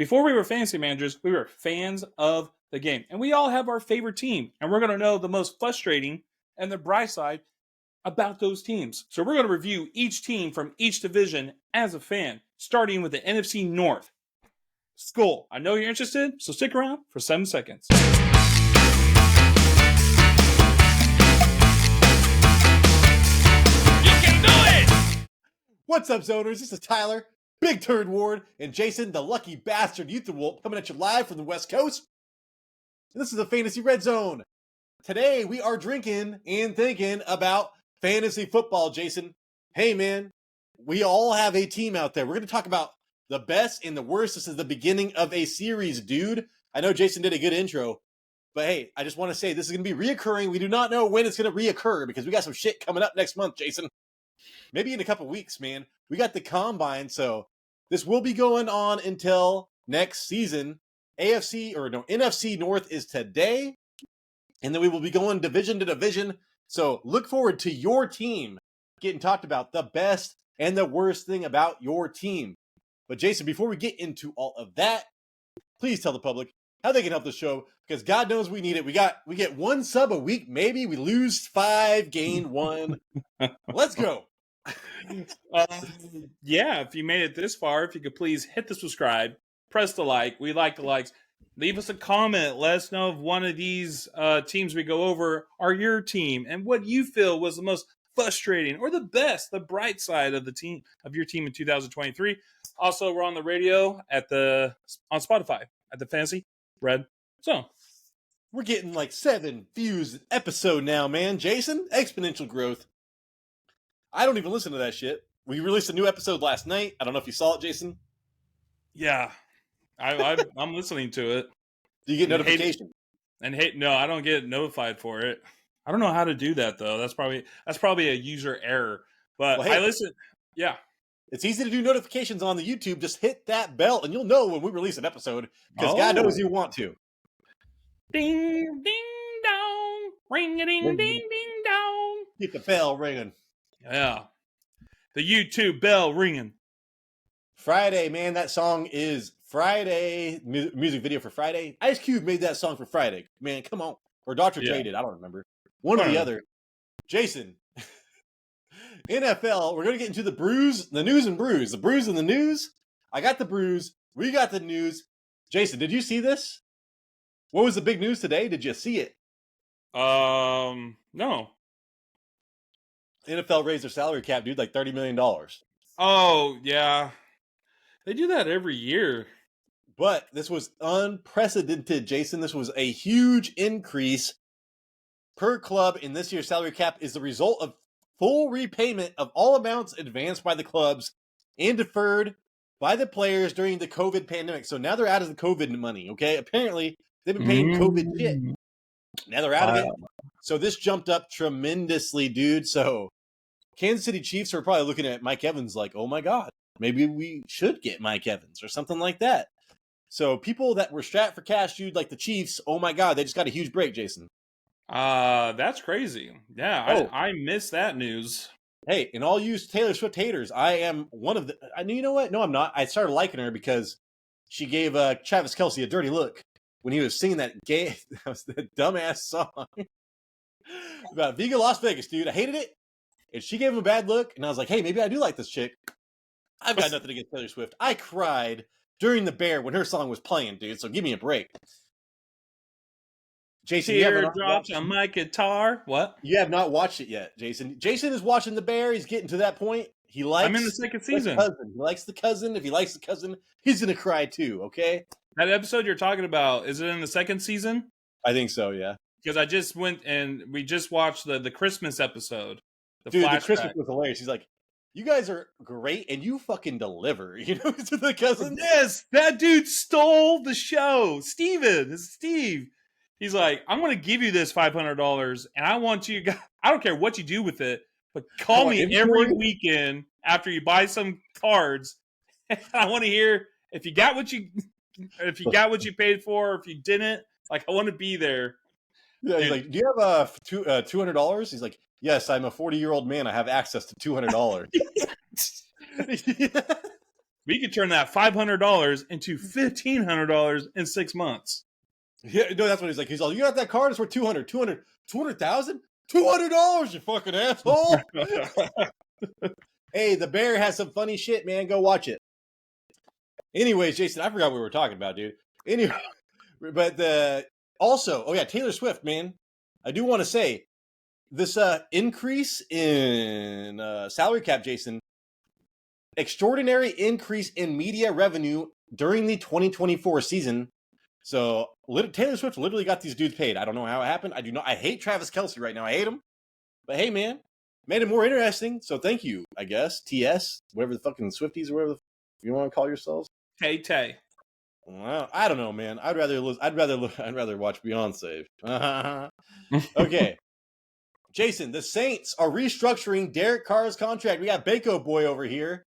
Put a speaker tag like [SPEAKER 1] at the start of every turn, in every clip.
[SPEAKER 1] Before we were fantasy managers, we were fans of the game. And we all have our favorite team. And we're going to know the most frustrating and the bright side about those teams. So we're going to review each team from each division as a fan, starting with the NFC North. Skull, I know you're interested, so stick around for 7 seconds.
[SPEAKER 2] You can do it!
[SPEAKER 3] What's up, Zoners? This is Tyler, Big Turd Ward, and Jason, the lucky bastard Youthwolf, coming at you live from the West Coast. And this is the Fantasy Red Zone. Today, we are drinking and thinking about fantasy football, Jason. Hey, man, we all have a team out there. We're going to talk about the best and the worst. This is the beginning of a series, dude. I know Jason did a good intro, but hey, I just want to say this is going to be reoccurring. We do not know when it's going to reoccur because we got some shit coming up next month, Jason. Maybe in a couple weeks, man. We got the combine, so this will be going on until next season. NFC North is today, and then we will be going division to division. So look forward to your team getting talked about, the best and the worst thing about your team. But Jason, before we get into all of that, please tell the public how they can help the show, because God knows we need it. We get one sub a week, maybe. We lose 5, gain 1. Let's go.
[SPEAKER 1] Yeah, if you made it this far, if you could please hit the subscribe, press the like. We like the likes. Leave us a comment. Let us know if one of these teams we go over are your team and what you feel was the most frustrating or the best, the bright side of your team in 2023. Also, we're on the radio on Spotify at the Fantasy Red Zone.
[SPEAKER 3] We're getting like 7 views an episode now, man. Jason, exponential growth. I don't even listen to that shit. We released a new episode last night. I don't know if you saw it, Jason.
[SPEAKER 1] Yeah, I'm listening to it.
[SPEAKER 3] Do you get notification?
[SPEAKER 1] No, I don't get notified for it. I don't know how to do that though. That's probably a user error. But well, hey, I listen. Yeah.
[SPEAKER 3] It's easy to do notifications on the YouTube. Just hit that bell and you'll know when we release an episode, because God knows you want to.
[SPEAKER 1] Ding, ding, dong. Ring-a-ding, ding, ding, dong.
[SPEAKER 3] Keep the bell ringing.
[SPEAKER 1] Yeah. The YouTube bell ringing.
[SPEAKER 3] Friday, man. That song is Friday. Music video for Friday. Ice Cube made that song for Friday. Man, come on. Or Dr. Dre did. I don't remember. One or the other. Jason. NFL, we're going to get into the news and brews. The brews and the news. I got the brews. We got the news. Jason, did you see this? What was the big news today? Did you see it?
[SPEAKER 1] No.
[SPEAKER 3] NFL raised their salary cap, dude, like $30 million.
[SPEAKER 1] Oh, yeah. They do that every year.
[SPEAKER 3] But this was unprecedented, Jason. This was a huge increase per club in this year's salary cap is the result of full repayment of all amounts advanced by the clubs and deferred by the players during the COVID pandemic. So now they're out of the COVID money, okay? Apparently, they've been paying COVID shit. Now they're out of it. So this jumped up tremendously, dude. So Kansas City Chiefs are probably looking at Mike Evans like, oh my God, maybe we should get Mike Evans or something like that. So people that were strapped for cash, dude, like the Chiefs, oh my God, they just got a huge break, Jason.
[SPEAKER 1] That's crazy. Yeah, I missed that news.
[SPEAKER 3] Hey, and all you Taylor Swift haters, I am one of the. You know what? No, I'm not. I started liking her because she gave Travis Kelce a dirty look when he was singing that dumbass song about Viva Las Vegas, dude. I hated it, and she gave him a bad look, and I was like, hey, maybe I do like this chick. I've got nothing against Taylor Swift. I cried during the Bear when her song was playing, dude. So give me a break. Jason,
[SPEAKER 1] teardrops on my guitar. What?
[SPEAKER 3] You have not watched it yet, Jason. Jason is watching the Bear. He's getting to that point. I'm
[SPEAKER 1] in the second season.
[SPEAKER 3] He likes the cousin. If he likes the cousin, he's gonna cry too. Okay.
[SPEAKER 1] That episode you're talking about, is it in the second season?
[SPEAKER 3] I think so. Yeah.
[SPEAKER 1] Because I just went and we just watched the Christmas episode.
[SPEAKER 3] Dude, the Christmas was hilarious. He's like, "You guys are great, and you fucking deliver." You know, to the cousin.
[SPEAKER 1] Yes, that dude stole the show. Steven, it's Steve. He's like, I'm going to give you this $500, and I want you guys, I don't care what you do with it, but call me every weekend after you buy some cards. I want to hear if you got what you paid for, or if you didn't. Like, I want to be there.
[SPEAKER 3] Yeah, he's like, do you have $200? He's like, yes, I'm a 40-year-old man. I have access to $200.
[SPEAKER 1] We could turn that $500 into $1,500 in 6 months.
[SPEAKER 3] Yeah, no, that's what he's like. He's all, you got that card? It's worth 200,000? $200, you fucking asshole. Hey, the bear has some funny shit, man. Go watch it. Anyways, Jason, I forgot what we were talking about, dude. Anyway, but Taylor Swift, man. I do want to say this increase in salary cap, Jason, extraordinary increase in media revenue during the 2024 season. So Taylor Swift literally got these dudes paid. I don't know how it happened. I hate Travis Kelce right now. I hate him. But hey, man, made it more interesting. So thank you, I guess. TS, whatever the fucking Swifties or whatever you want to call yourselves.
[SPEAKER 1] Tay.
[SPEAKER 3] Well, I don't know, man. I'd rather watch Beyonce. Okay. Jason, the Saints are restructuring Derek Carr's contract. We got Bako Boy over here.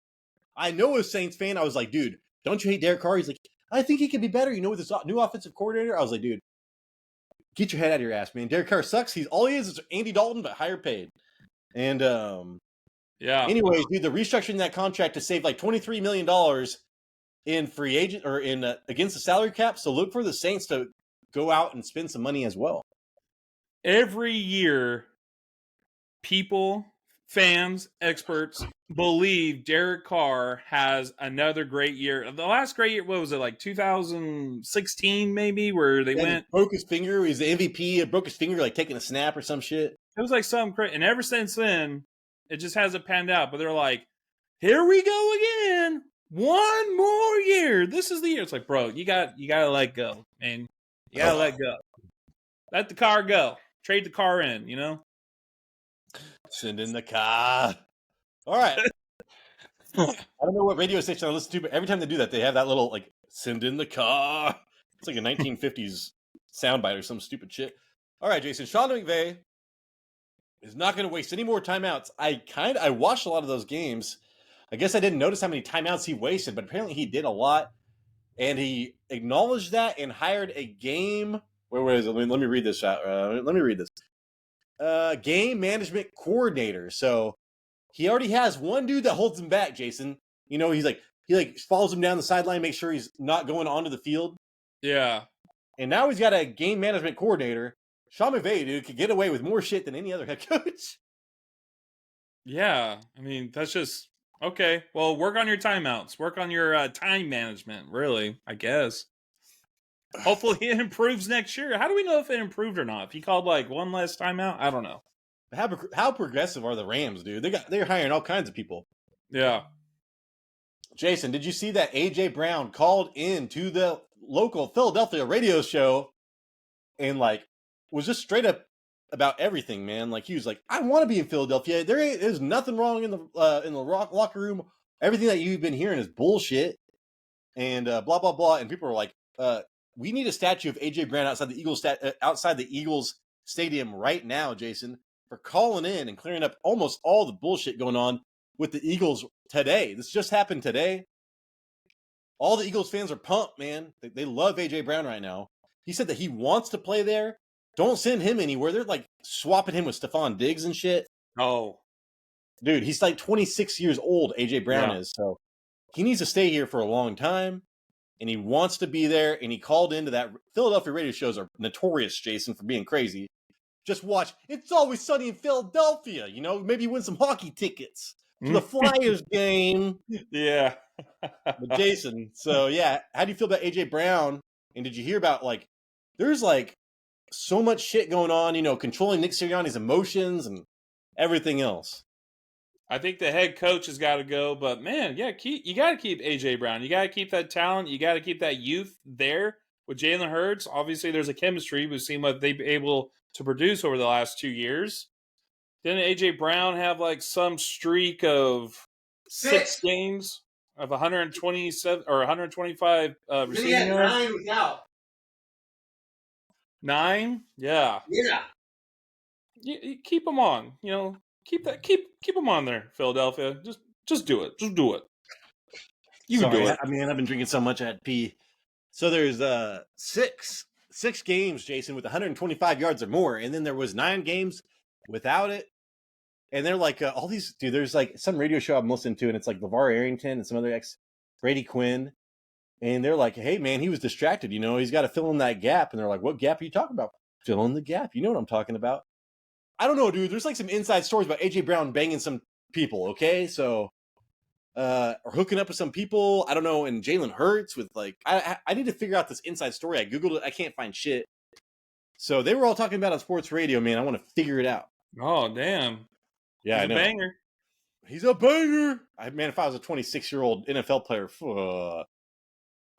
[SPEAKER 3] I know a Saints fan. I was like, dude, don't you hate Derek Carr? He's like, I think he could be better, with this new offensive coordinator. I was like, dude, get your head out of your ass, man. Derek Carr sucks. All he is Andy Dalton, but higher paid. And
[SPEAKER 1] yeah.
[SPEAKER 3] Anyways, dude, they're restructuring that contract to save like $23 million in free agent or in against the salary cap. So look for the Saints to go out and spend some money as well.
[SPEAKER 1] Every year, people, fans, experts believe Derek Carr has another great year. The last great year, what was it, like 2016 maybe, where they went?
[SPEAKER 3] He broke his finger. He's the MVP. Broke his finger like taking a snap or some shit.
[SPEAKER 1] It was like something crazy. And ever since then, it just hasn't panned out. But they're like, here we go again. One more year. This is the year. It's like, bro, you gotta let go, man. You gotta let go. Let the car go. Trade the car in,
[SPEAKER 3] Send in the car. All right. I don't know what radio station I listen to, but every time they do that, they have that little, like, send in the car. It's like a 1950s soundbite or some stupid shit. All right, Jason. Sean McVay is not going to waste any more timeouts. I watched a lot of those games. I guess I didn't notice how many timeouts he wasted, but apparently he did a lot. And he acknowledged that and hired a game. Where is it? Let me read this out. Let me read this. Game management coordinator. So he already has one dude that holds him back, Jason. He follows him down the sideline, make sure he's not going onto the field.
[SPEAKER 1] Yeah.
[SPEAKER 3] And now he's got a game management coordinator. Sean McVay, dude, could get away with more shit than any other head coach.
[SPEAKER 1] Yeah. I mean, that's just okay. Well, work on your timeouts. Work on your time management, really, I guess. Hopefully it improves next year. How do we know if it improved or not? If he called like one less timeout? I don't know.
[SPEAKER 3] How progressive are the Rams, dude? They're hiring all kinds of people.
[SPEAKER 1] Yeah.
[SPEAKER 3] Jason, did you see that AJ Brown called in to the local Philadelphia radio show and was just straight up about everything, man? Like he was like, I want to be in Philadelphia. There's nothing wrong in the locker room. Everything that you've been hearing is bullshit. And blah blah blah. And people were like, we need a statue of AJ Brown outside the Eagles stadium right now, Jason, for calling in and clearing up almost all the bullshit going on with the Eagles today. This just happened today. All the Eagles fans are pumped, man. They love AJ Brown right now. He said that he wants to play there. Don't send him anywhere. They're like swapping him with Stephon Diggs and shit.
[SPEAKER 1] Oh.
[SPEAKER 3] Dude, he's like 26 years old, AJ Brown is. So he needs to stay here for a long time. And he wants to be there, and he called into that. Philadelphia radio shows are notorious, Jason, for being crazy. Just watch. It's Always Sunny in Philadelphia. Maybe win some hockey tickets to the Flyers game.
[SPEAKER 1] Yeah.
[SPEAKER 3] But Jason, so yeah, how do you feel about AJ Brown? And did you hear about there's so much shit going on, controlling Nick Sirianni's emotions and everything else.
[SPEAKER 1] I think the head coach has got to go, but man, yeah, you got to keep AJ Brown. You got to keep that talent. You got to keep that youth there with Jalen Hurts. Obviously, there's a chemistry. We've seen what they've been able to produce over the last 2 years. Didn't AJ Brown have some streak of 6 games of 127 or 125 receiving yards?
[SPEAKER 2] 9 without.
[SPEAKER 1] 9? Yeah.
[SPEAKER 2] Yeah.
[SPEAKER 1] You keep them on. Keep them on there, Philadelphia. Just do it. Just do it. You can do it.
[SPEAKER 3] I mean, I've been drinking so much I had to pee. So there's six games, Jason, with 125 yards or more, and then there was 9 games without it. And they're all these, dude. There's some radio show I'm listening to, and it's LeVar Arrington and some other Brady Quinn. And they're like, hey, man, he was distracted. He's got to fill in that gap. And they're like, what gap are you talking about? Fill in the gap. You know what I'm talking about. I don't know, dude. There's like some inside stories about A.J. Brown banging some people, okay? So, or hooking up with some people. I don't know. And Jalen Hurts with like, I need to figure out this inside story. I Googled it. I can't find shit. So they were all talking about it on sports radio, man. I want to figure it out.
[SPEAKER 1] Oh, damn.
[SPEAKER 3] Yeah,
[SPEAKER 1] He's
[SPEAKER 3] I know.
[SPEAKER 1] a banger.
[SPEAKER 3] He's a banger. Man, if I was a 26-year-old NFL player,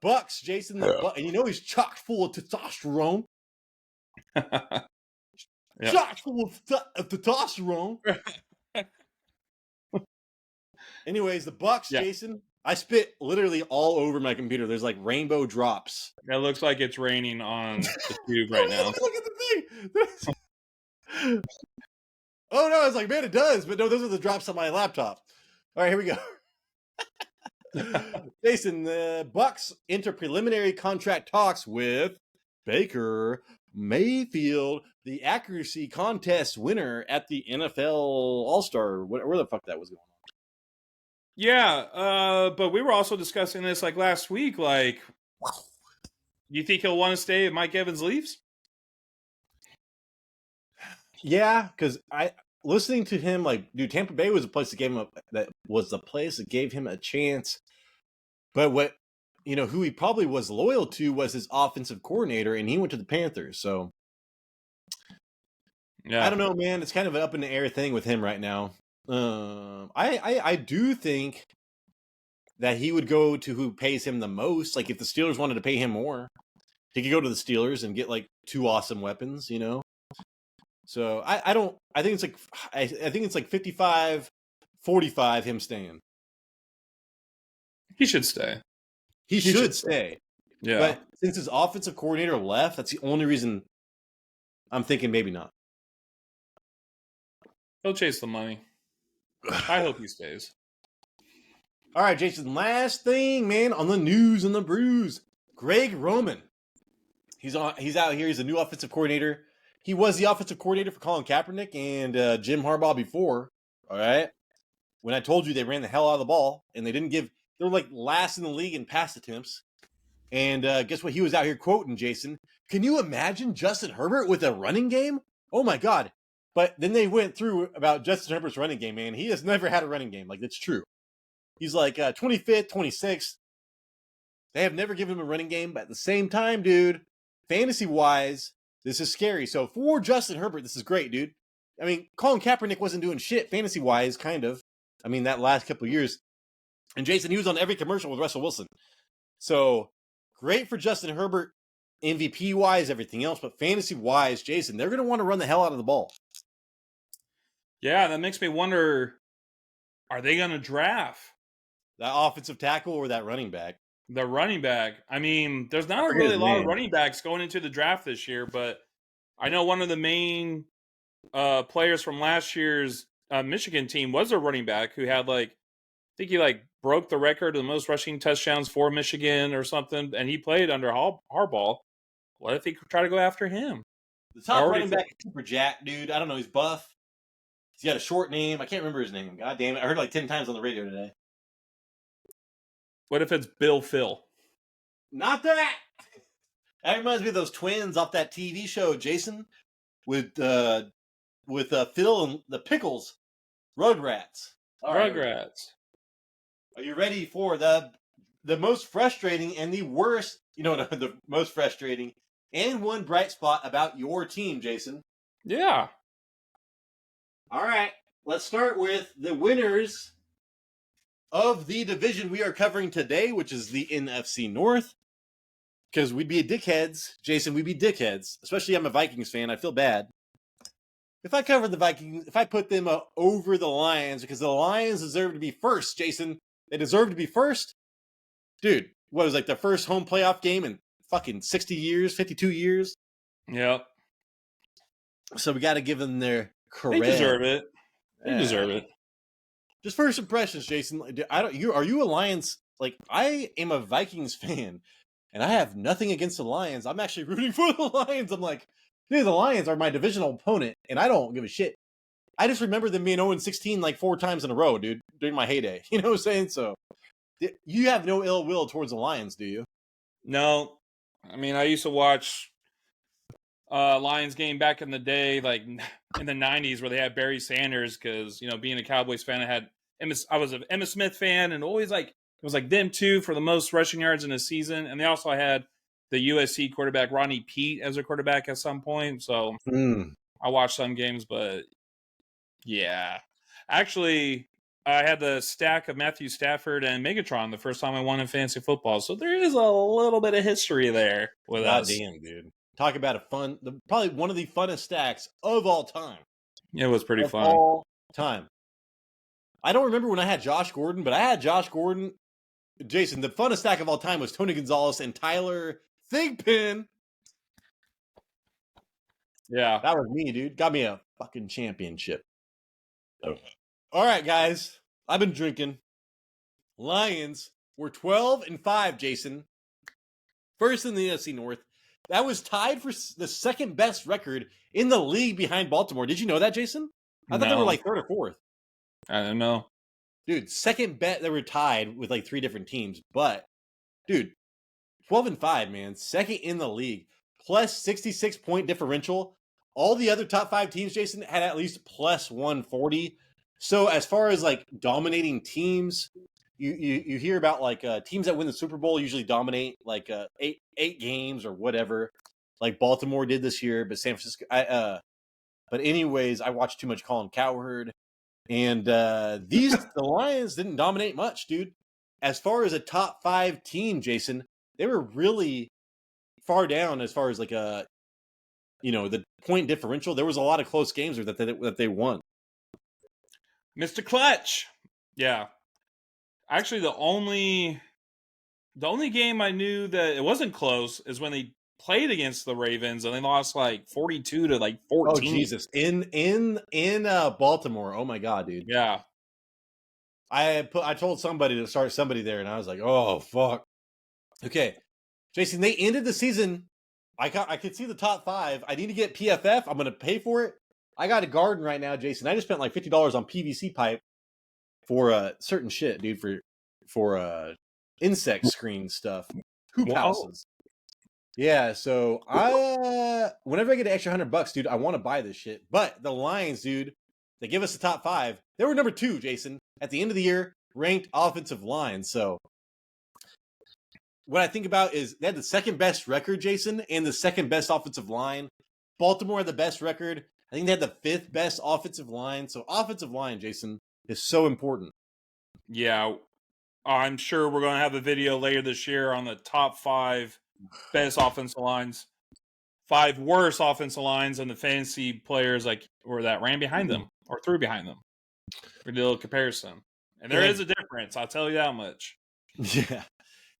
[SPEAKER 3] Bucks, Jason, and he's chock full of testosterone.
[SPEAKER 1] Yep.
[SPEAKER 3] Chock full of testosterone. Anyways, the Bucks, Jason. I spit literally all over my computer. There's like rainbow drops.
[SPEAKER 1] It looks like it's raining on the tube right now.
[SPEAKER 3] Look at the thing. Oh no, I was like, man, it does. But no, those are the drops on my laptop. All right, here we go. Jason, the Bucks enter preliminary contract talks with Baker Mayfield, the accuracy contest winner at the NFL All-Star, where the fuck that was going on.
[SPEAKER 1] Yeah, but we were also discussing this like last week. Like, you think he'll want to stay if Mike Evans leaves?
[SPEAKER 3] Yeah, because listening to him, like, dude, Tampa Bay was the place that gave him a chance. But who he probably was loyal to was his offensive coordinator, and he went to the Panthers. So, yeah, I don't know, man. It's kind of an up in the air thing with him right now. I do think that he would go to who pays him the most. Like, if the Steelers wanted to pay him more, he could go to the Steelers and get like 2 awesome weapons, So I think it's like 55-45 him staying.
[SPEAKER 1] He should stay.
[SPEAKER 3] He should stay.
[SPEAKER 1] Yeah.
[SPEAKER 3] But since his offensive coordinator left, that's the only reason I'm thinking maybe not.
[SPEAKER 1] He'll chase the money. I hope he stays.
[SPEAKER 3] All right, Jason, last thing, man, on the news and the brews. Greg Roman. He's out here. He's a new offensive coordinator. He was the offensive coordinator for Colin Kaepernick and Jim Harbaugh before. All right. When I told you they ran the hell out of the ball and they were like last in the league in pass attempts. And guess what? He was out here quoting, Jason. Can you imagine Justin Herbert with a running game? Oh my God. But then they went through about Justin Herbert's running game, man. He has never had a running game. Like, that's true. He's like 25th, 26th. They have never given him a running game. But at the same time, dude, fantasy-wise, this is scary. So for Justin Herbert, this is great, dude. I mean, Colin Kaepernick wasn't doing shit fantasy-wise, kind of. I mean, that last couple of years. And Jason, he was on every commercial with Russell Wilson. So great for Justin Herbert, MVP-wise, everything else. But fantasy-wise, Jason, they're going to want to run the hell out of the ball.
[SPEAKER 1] Yeah, that makes me wonder, are they going to draft
[SPEAKER 3] that offensive tackle or that running back?
[SPEAKER 1] The running back. I mean, there's not really a lot of running backs going into the draft this year, but I know one of the main players from last year's Michigan team was a running back who had I think he broke the record of the most rushing touchdowns for Michigan or something, and he played under Harbaugh. What if they try to go after him?
[SPEAKER 3] The top running back is super jacked, dude. I don't know. He's buff. He's got a short name. I can't remember his name. God damn it. I heard it 10 times on the radio today.
[SPEAKER 1] What if it's Bill Phil?
[SPEAKER 3] Not that. That reminds me of those twins off that TV show, Jason, with Phil and the Pickles, Rugrats.
[SPEAKER 1] Rugrats.
[SPEAKER 3] Are you ready for the most frustrating and the worst? The most frustrating and one bright spot about your team, Jason.
[SPEAKER 1] Yeah.
[SPEAKER 3] All right. Let's start with the winners of the division we are covering today, which is the NFC North. Because we'd be dickheads, Jason. We'd be dickheads. Especially I'm a Vikings fan. I feel bad. If I covered the Vikings, if I put them over the Lions, because the Lions deserve to be first, Jason. They deserve to be first. Dude, what was their first home playoff game in fucking 60 years, 52 years?
[SPEAKER 1] Yep.
[SPEAKER 3] So we got to give them their credit.
[SPEAKER 1] They deserve it. They deserve it.
[SPEAKER 3] Just first impressions, Jason. Are you a Lions? I am a Vikings fan, and I have nothing against the Lions. I'm actually rooting for the Lions. I'm like, dude, the Lions are my divisional opponent, and I don't give a shit. I just remember them being 0-16 4 times in a row, dude, during my heyday. You know what I'm saying? So You have no ill will towards the Lions, do you?
[SPEAKER 1] No, I mean I used to watch Lions game back in the day, like in the '90s, where they had Barry Sanders. Because being a Cowboys fan, I was an Emmitt Smith fan, and always like it was like them too for the most rushing yards in a season. And they also had the USC quarterback Ronnie Pete as a quarterback at some point. So I watched some games, but yeah, actually. I had the stack of Matthew Stafford and Megatron the first time I won in fantasy football. So there is a little bit of history there with
[SPEAKER 3] God
[SPEAKER 1] us.
[SPEAKER 3] damn, dude. Talk about probably one of the funnest stacks of all time.
[SPEAKER 1] It was pretty fun.
[SPEAKER 3] All time. I don't remember when I had Josh Gordon, but I had Josh Gordon. Jason, the funnest stack of all time was Tony Gonzalez and Tyler Thigpen.
[SPEAKER 1] Yeah.
[SPEAKER 3] That was me, dude. Got me a fucking championship. All right, guys. I've been drinking. Lions were 12-5, Jason. First in the NFC North. That was tied for the second best record in the league behind Baltimore. Did you know that, Jason? I thought they were like third or fourth.
[SPEAKER 1] I don't know.
[SPEAKER 3] Dude, second bet they were tied with like 3 different teams. But, dude, 12-5, man. Second in the league. Plus 66 point differential. All the other top 5 teams, Jason, had at least plus 140. So as far as like dominating teams, you hear about like teams that win the Super Bowl usually dominate like eight games or whatever, like Baltimore did this year. But San Francisco, but anyways, I watched too much Colin Cowherd, and the Lions didn't dominate much, dude. As far as a top 5 team, Jason, they were really far down as far as like the point differential. There was a lot of close games that they won.
[SPEAKER 1] Mr. Clutch. Yeah. Actually, the only game I knew that it wasn't close is when they played against the Ravens and they lost like 42 to like 14.
[SPEAKER 3] Oh Jesus! In Baltimore. Oh my God, dude.
[SPEAKER 1] Yeah.
[SPEAKER 3] I told somebody to start somebody there, and I was like, oh fuck. Okay, Jason. They ended the season. I could see the top 5. I need to get PFF. I'm gonna pay for it. I got a garden right now, Jason. I just spent like $50 on PVC pipe for certain shit, dude. For insect screen stuff, hoop houses. Yeah, so whenever I get an extra $100, dude, I want to buy this shit. But the Lions, dude, they give us the top 5. They were number 2, Jason, at the end of the year, ranked offensive line. So what I think about is they had the second best record, Jason, and the second best offensive line. Baltimore had the best record. I think they had the 5th best offensive line. So offensive line, Jason, is so important.
[SPEAKER 1] Yeah. I'm sure we're going to have a video later this year on the top 5 best offensive lines, 5 worst offensive lines, and the fantasy players that ran behind them or threw behind them. We did a little comparison, and there is a difference. I'll tell you that much.
[SPEAKER 3] Yeah,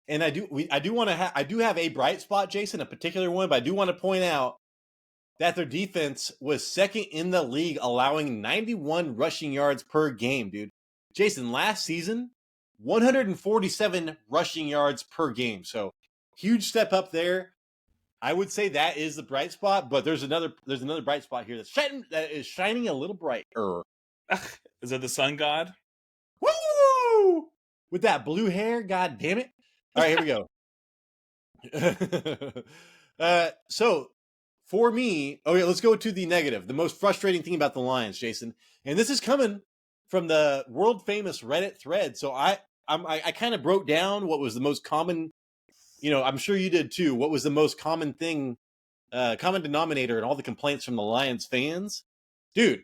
[SPEAKER 3] and I do have a bright spot, Jason, a particular one, but I do want to point out that their defense was second in the league, allowing 91 rushing yards per game, dude. Jason, last season, 147 rushing yards per game. So huge step up there. I would say that is the bright spot, but there's another bright spot here that is shining a little brighter.
[SPEAKER 1] Is it the sun god?
[SPEAKER 3] Woo! With that blue hair, god damn it. All right, here we go. So for me, okay, let's go to the negative. The most frustrating thing about the Lions, Jason, and this is coming from the world famous Reddit thread. So I kind of broke down what was the most common. I'm sure you did too. What was the most common thing, common denominator in all the complaints from the Lions fans? Dude,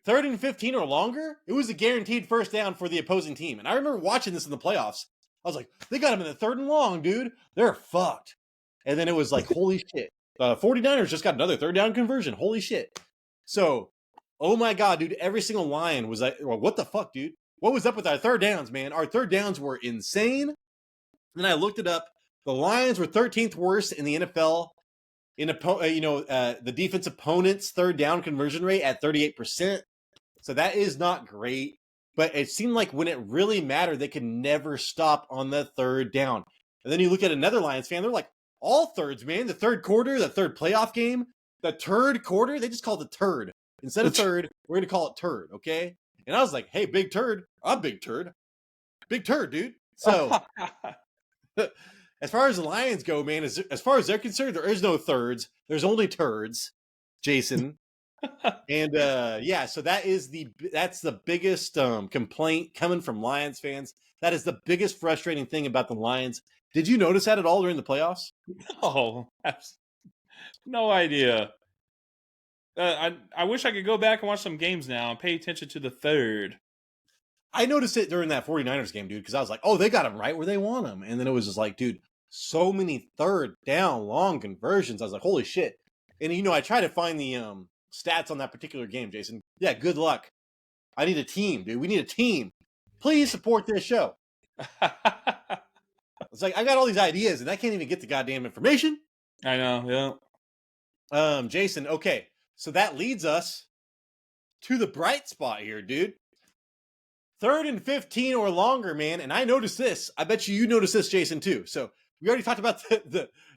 [SPEAKER 3] 3rd and 15 or longer, it was a guaranteed first down for the opposing team. And I remember watching this in the playoffs. I was like, they got him in the 3rd and long, dude. They're fucked. And then it was like, holy shit. 49ers just got another 3rd down conversion. Holy shit. So, oh my God, dude, every single line was like, well, what the fuck, dude? What was up with our 3rd downs, man? Our 3rd downs were insane. Then I looked it up. The Lions were 13th worst in the NFL in the defense opponent's 3rd down conversion rate at 38%. So that is not great. But it seemed like when it really mattered, they could never stop on the 3rd down. And then you look at another Lions fan, they're like, all thirds, man. The 3rd quarter, the 3rd playoff game, the 3rd quarter, they just called it turd. Instead of 3rd, we're going to call it turd, okay? And I was like, hey, big turd. I'm big turd. Big turd, dude. So as far as the Lions go, man, as far as they're concerned, there is no thirds. There's only turds, Jason. And yeah, so that's the biggest complaint coming from Lions fans. That is the biggest frustrating thing about the Lions. Did you notice that at all during the playoffs?
[SPEAKER 1] Oh, no idea. I wish I could go back and watch some games now and pay attention to the third.
[SPEAKER 3] I noticed it during that 49ers game, dude, because I was like, oh, they got them right where they want them. And then it was just like, dude, so many third down long conversions. I was like, holy shit. And, I try to find the stats on that particular game, Jason. Yeah, good luck. I need a team, dude. We need a team. Please support this show. It's like, I got all these ideas, and I can't even get the goddamn information.
[SPEAKER 1] I know, yeah.
[SPEAKER 3] Jason, okay. So that leads us to the bright spot here, dude. 3rd and 15 or longer, man. And I noticed this. I bet you noticed this, Jason, too. So we already talked about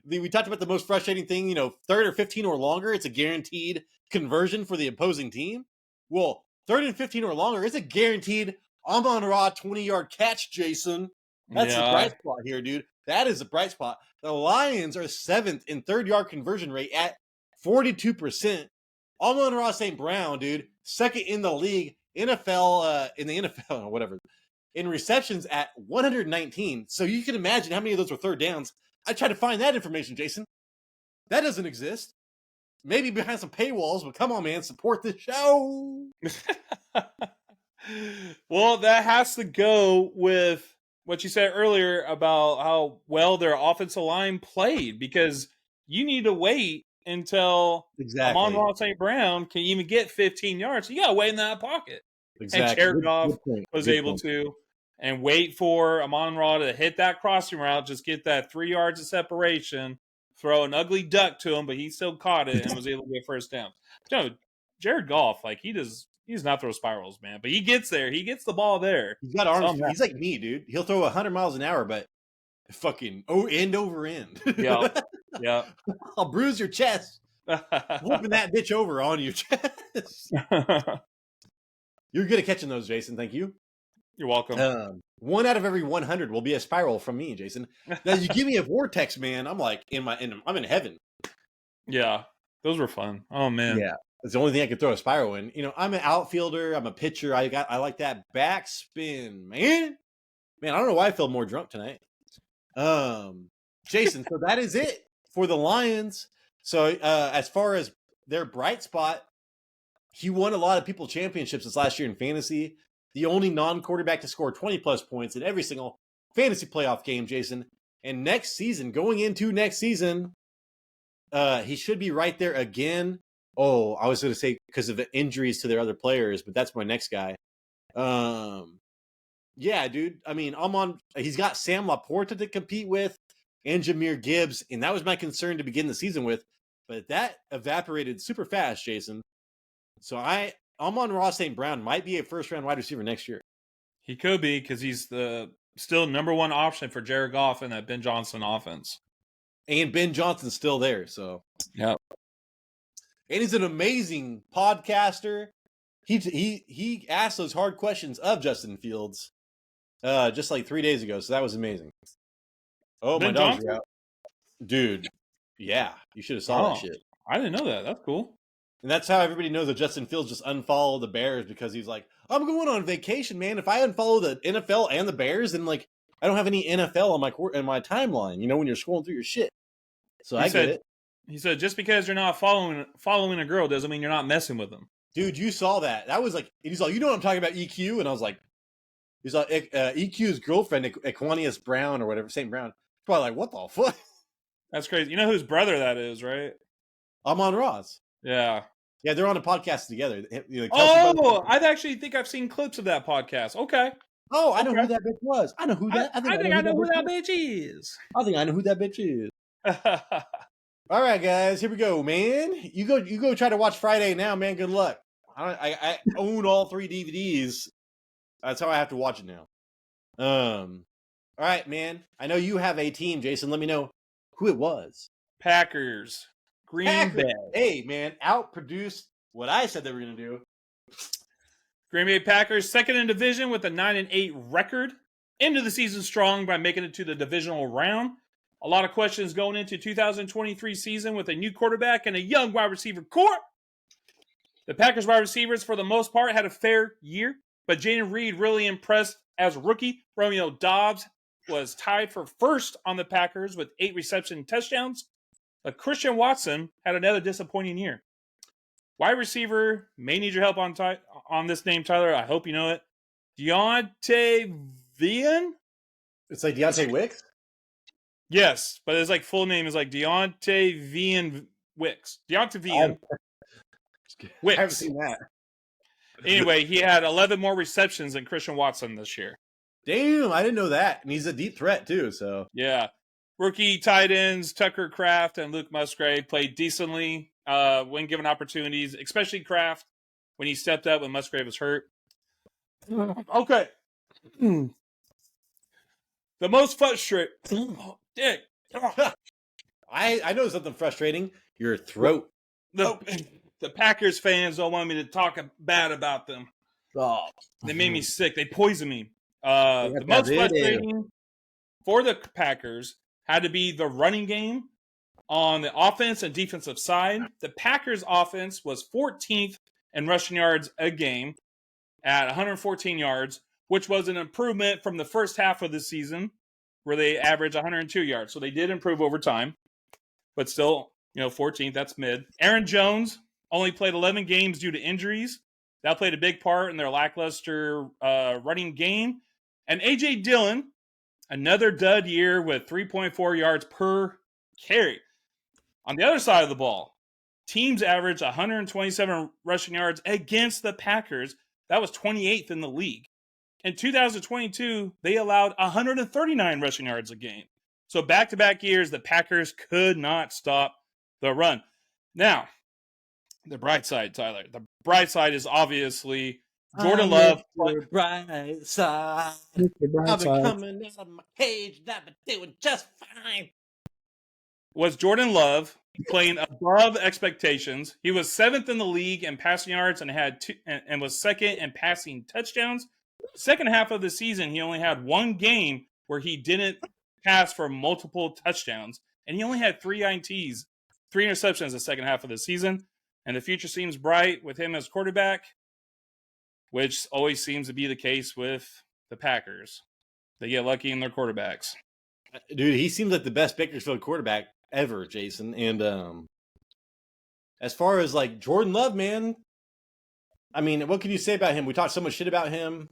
[SPEAKER 3] we talked about the most frustrating thing, 3rd or 15 or longer. It's a guaranteed conversion for the opposing team. Well, 3rd and 15 or longer, it's a guaranteed Amon-Ra 20-yard catch, Jason. That's the bright spot here, dude. That is the bright spot. The Lions are 7th in 3rd-yard conversion rate at 42%. Amon-Ra St. Brown, dude, 2nd in the league. NFL in the NFL or whatever in receptions at 119. So you can imagine how many of those were third downs. I tried to find that information, Jason. That doesn't exist. Maybe behind some paywalls, but come on, man, support the show.
[SPEAKER 1] Well, that has to go with what you said earlier about how well their offensive line played, because you need to wait until Amon-Ra St. Brown can even get 15 yards. So you got to wait in that pocket. Exactly. And Jared Goff was able to, and wait for Amon-Ra to hit that crossing route, just get that 3 yards of separation, throw an ugly duck to him, but he still caught it and was able to get first down. Jared Goff, like he does not throw spirals, man, but he gets there. He gets the ball there.
[SPEAKER 3] He's got arms. He's like me, dude. He'll throw 100 miles an hour, but fucking end over end.
[SPEAKER 1] Yeah.
[SPEAKER 3] I'll bruise your chest. Whooping that bitch over on your chest. You're good at catching those, Jason. Thank you.
[SPEAKER 1] You're welcome.
[SPEAKER 3] 1 out of every 100 will be a spiral from me, Jason. Now you give me a vortex, man. I'm like I'm in heaven.
[SPEAKER 1] Yeah, those were fun. Oh man.
[SPEAKER 3] Yeah, it's the only thing I could throw a spiral in. I'm an outfielder. I'm a pitcher. I like that backspin, man. Man, I don't know why I feel more drunk tonight. Jason, so that is it for the Lions. So as far as their bright spot, he won a lot of people championships this last year in fantasy. The only non-quarterback to score 20-plus points in every single fantasy playoff game, Jason. And going into next season, he should be right there again. Oh, I was going to say because of the injuries to their other players, but that's my next guy. Yeah, dude. I mean, he's got Sam Laporta to compete with and Jahmyr Gibbs, and that was my concern to begin the season with. But that evaporated super fast, Jason. So Amon-Ra St. Brown might be a first-round wide receiver next year.
[SPEAKER 1] He could be, because he's the still number one option for Jared Goff in that Ben Johnson offense.
[SPEAKER 3] And Ben Johnson's still there, so.
[SPEAKER 1] Yeah.
[SPEAKER 3] And he's an amazing podcaster. He asked those hard questions of Justin Fields just like 3 days ago, so that was amazing. Oh, Ben my dogs are out. Dude, yeah, you should have saw that shit.
[SPEAKER 1] I didn't know that. That's cool.
[SPEAKER 3] And that's how everybody knows that Justin Fields just unfollowed the Bears, because he's like, I'm going on vacation, man. If I unfollow the NFL and the Bears, then I don't have any NFL on my timeline, when you're scrolling through your shit. So I get it.
[SPEAKER 1] He said, just because you're not following a girl doesn't mean you're not messing with them.
[SPEAKER 3] Dude, you saw that. That was like, he's like, you know what I'm talking about, EQ? And I was like, he's like, EQ's girlfriend, Equanius Brown or whatever, St. Brown. Probably like, what the fuck?
[SPEAKER 1] That's crazy. You know whose brother that is, right?
[SPEAKER 3] Amon-Ra's.
[SPEAKER 1] Yeah.
[SPEAKER 3] Yeah, they're on a podcast together.
[SPEAKER 1] I actually think I've seen clips of that podcast. Okay.
[SPEAKER 3] Oh, I know who that bitch was. I know who that.
[SPEAKER 1] I think I know who that bitch is.
[SPEAKER 3] I think I know who that bitch is. All right, guys, here we go, man. You go try to watch Friday now, man. Good luck. I own all 3 DVDs. That's how I have to watch it now. All right, man. I know you have a team, Jason. Let me know who it was.
[SPEAKER 1] Packers. Green Bay.
[SPEAKER 3] Hey, man, outproduced what I said they were going to do.
[SPEAKER 1] Green Bay Packers, second in division with a 9-8 record. Ended the season strong by making it to the divisional round. A lot of questions going into 2023 season with a new quarterback and a young wide receiver core. The Packers wide receivers, for the most part, had a fair year, but Jaden Reed really impressed as rookie. Romeo Dobbs was tied for first on the Packers with 8 reception touchdowns. But Christian Watson had another disappointing year. Wide receiver may need your help on this name, Tyler. I hope you know it. Deontay Vian?
[SPEAKER 3] It's like Deontay Wicks?
[SPEAKER 1] Yes, but his full name is Deontay Vian Wicks. Deontay Vian Wicks.
[SPEAKER 3] I haven't seen that.
[SPEAKER 1] Anyway, he had 11 more receptions than Christian Watson this year.
[SPEAKER 3] Damn, I didn't know that. And he's a deep threat, too, so.
[SPEAKER 1] Yeah. Rookie tight ends Tucker Kraft and Luke Musgrave played decently when given opportunities, especially Kraft when he stepped up when Musgrave was hurt. Okay. The most frustrating. Dick.
[SPEAKER 3] I know something frustrating. Your throat.
[SPEAKER 1] The Packers fans don't want me to talk bad about them.
[SPEAKER 3] Oh.
[SPEAKER 1] They made me sick. They poisoned me. The most frustrating for the Packers had to be the running game on the offense and defensive side. The Packers offense was 14th in rushing yards a game at 114 yards, which was an improvement from the first half of the season where they averaged 102 yards. So they did improve over time, but still, 14th, that's mid. Aaron Jones only played 11 games due to injuries. That played a big part in their lackluster running game. And A.J. Dillon, another dud year with 3.4 yards per carry. On the other side of the ball, teams averaged 127 rushing yards against the Packers. That was 28th in the league. In 2022, they allowed 139 rushing yards a game. So back-to-back years, the Packers could not stop the run. Now, the bright side, Tyler. The bright side is obviously Jordan Love.
[SPEAKER 3] Right side. I've been coming out of my cage and I've been doing just fine.
[SPEAKER 1] Was Jordan Love playing above expectations? He was 7th in the league in passing yards and was 2nd in passing touchdowns. Second half of the season, he only had one game where he didn't pass for multiple touchdowns, and he only had 3 INTs, 3 interceptions the second half of the season. And the future seems bright with him as quarterback, which always seems to be the case with the Packers. They get lucky in their quarterbacks.
[SPEAKER 3] Dude, he seems like the best Bakersfield quarterback ever, Jason. And as far as Jordan Love, man, I mean, what can you say about him? We talked so much shit about him,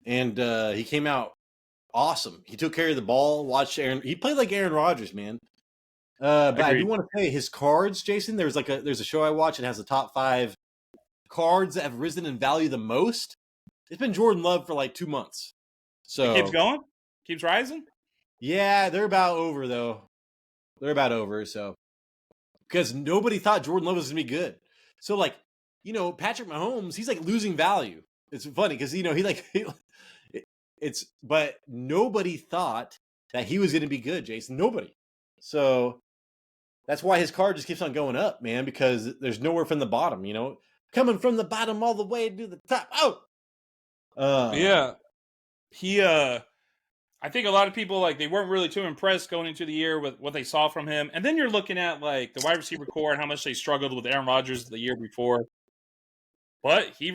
[SPEAKER 3] and he came out awesome. He took care of the ball. He played like Aaron Rodgers, man. But agreed. I do want to say his cards, Jason. There's a show I watch. It has the top 5 cards that have risen in value the most. It's been Jordan Love for 2 months. So
[SPEAKER 1] it keeps going, keeps rising.
[SPEAKER 3] Yeah, they're about over though. They're about over. So because nobody thought Jordan Love was gonna be good. So Patrick Mahomes, he's losing value. It's funny because but nobody thought that he was gonna be good, Jason. Nobody. So that's why his card just keeps on going up, man, because there's nowhere from the bottom, coming from the bottom all the way to the top.
[SPEAKER 1] Yeah. He, I think a lot of people, they weren't really too impressed going into the year with what they saw from him. And then you're looking at, the wide receiver core and how much they struggled with Aaron Rodgers the year before. But he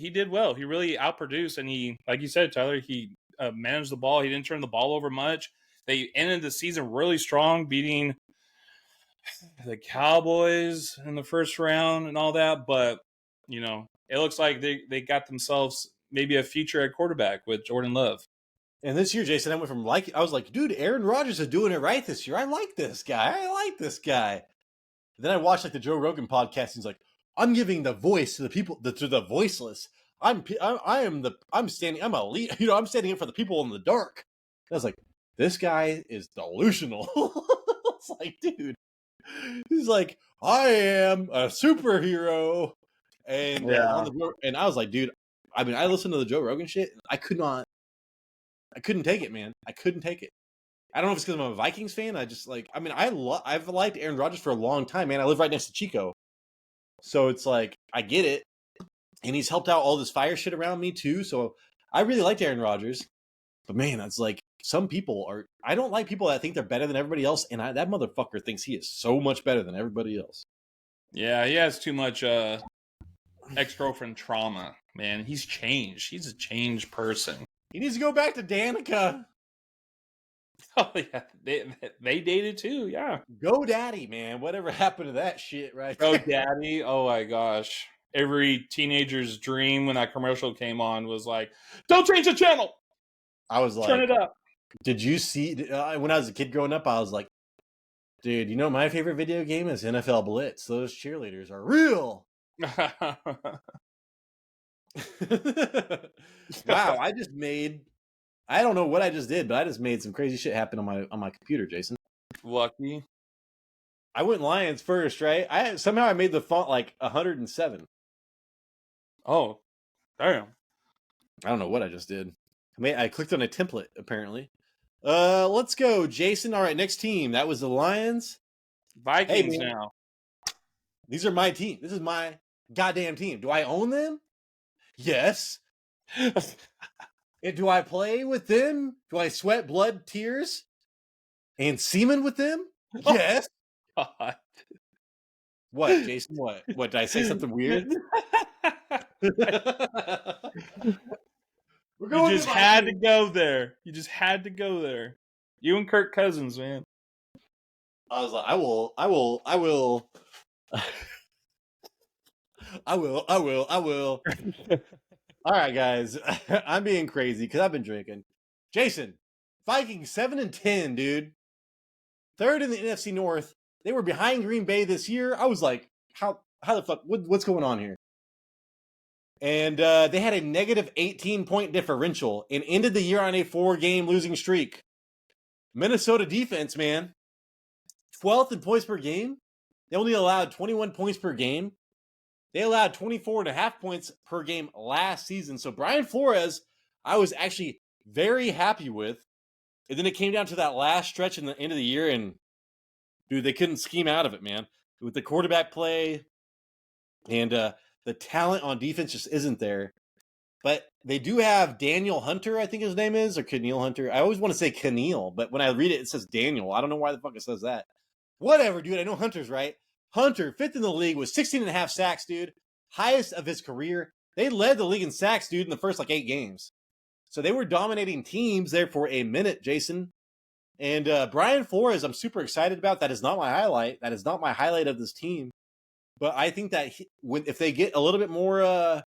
[SPEAKER 1] did well. He really outproduced, and he, like you said, Tyler, he managed the ball. He didn't turn the ball over much. They ended the season really strong, beating the Cowboys in the first round and all that. But, it looks like they got themselves maybe a future at quarterback with Jordan Love.
[SPEAKER 3] And this year, Jason, I went from I was like, dude, Aaron Rodgers is doing it right this year. I like this guy. And then I watched the Joe Rogan podcast. And he's like, I'm giving the voice to the people, to the voiceless. I'm standing up for the people in the dark. And I was like, this guy is delusional. It's like, dude, he's like, I am a superhero. And and I was like, dude, I mean, I listened to the Joe Rogan shit. I couldn't take it, man. I couldn't take it. I don't know if it's because I'm a Vikings fan. I just I've liked Aaron Rodgers for a long time, man. I live right next to Chico. So it's I get it. And he's helped out all this fire shit around me too. So I really liked Aaron Rodgers. But man, it's like some people are. I don't like people that think they're better than everybody else, and that motherfucker thinks he is so much better than everybody else.
[SPEAKER 1] Yeah, he has too much ex-girlfriend trauma, man. He's changed. He's a changed person.
[SPEAKER 3] He needs to go back to Danica.
[SPEAKER 1] Oh yeah, they dated too. Yeah.
[SPEAKER 3] Go daddy, man. Whatever happened to that shit, right?
[SPEAKER 1] Oh, daddy. Oh my gosh. Every teenager's dream when that commercial came on was like, "Don't change the channel.
[SPEAKER 3] I was like,
[SPEAKER 1] Turn it up."
[SPEAKER 3] did you see? When I was a kid growing up, I was like, dude, you know my favorite video game is NFL Blitz. Those cheerleaders are real. Wow, I just made. I don't know what I just did, but I just made some crazy shit happen on my computer, Jason.
[SPEAKER 1] Lucky.
[SPEAKER 3] I went Lions first, right? I made the font like 107.
[SPEAKER 1] Oh, damn.
[SPEAKER 3] I don't know what I just did. I clicked on a template apparently. Let's go, Jason. All right, next team. That was the Lions.
[SPEAKER 1] Vikings
[SPEAKER 3] man.
[SPEAKER 1] now.
[SPEAKER 3] These are my team. This is my goddamn team. Do I own them? Yes. And do I play with them? Do I sweat blood, tears, and semen with them? Yes.
[SPEAKER 1] God.
[SPEAKER 3] What, Jason? What? What, did I say something weird?
[SPEAKER 1] You just had to go there. You just had to go there. You and Kirk Cousins, man.
[SPEAKER 3] I was like, I will. All right, guys. I'm being crazy because I've been drinking. Jason, Vikings 7-10, dude. Third in the NFC North. They were behind Green Bay this year. I was like, how the fuck? What's going on here? And they had a negative 18-point differential and ended the year on a 4-game losing streak. Minnesota defense, man, 12th in points per game. They only allowed 21 points per game. They allowed 24.5 points per game last season. So Brian Flores, I was actually very happy with. And then it came down to that last stretch in the end of the year, and dude, they couldn't scheme out of it, man. With the quarterback play and the talent on defense just isn't there. But they do have Daniel Hunter, I think his name is, or Keneal Hunter. I always want to say Keneal, but when I read it, it says Daniel. I don't know why the fuck it says that. Whatever, dude. I know Hunter's right. Hunter, 5th in the league with 16.5 sacks, dude. Highest of his career. They led the league in sacks, dude, in the first 8 games. So they were dominating teams there for a minute, Jason. And Brian Flores, I'm super excited about. That is not my highlight. That is not my highlight of this team. But I think that if they get a little bit more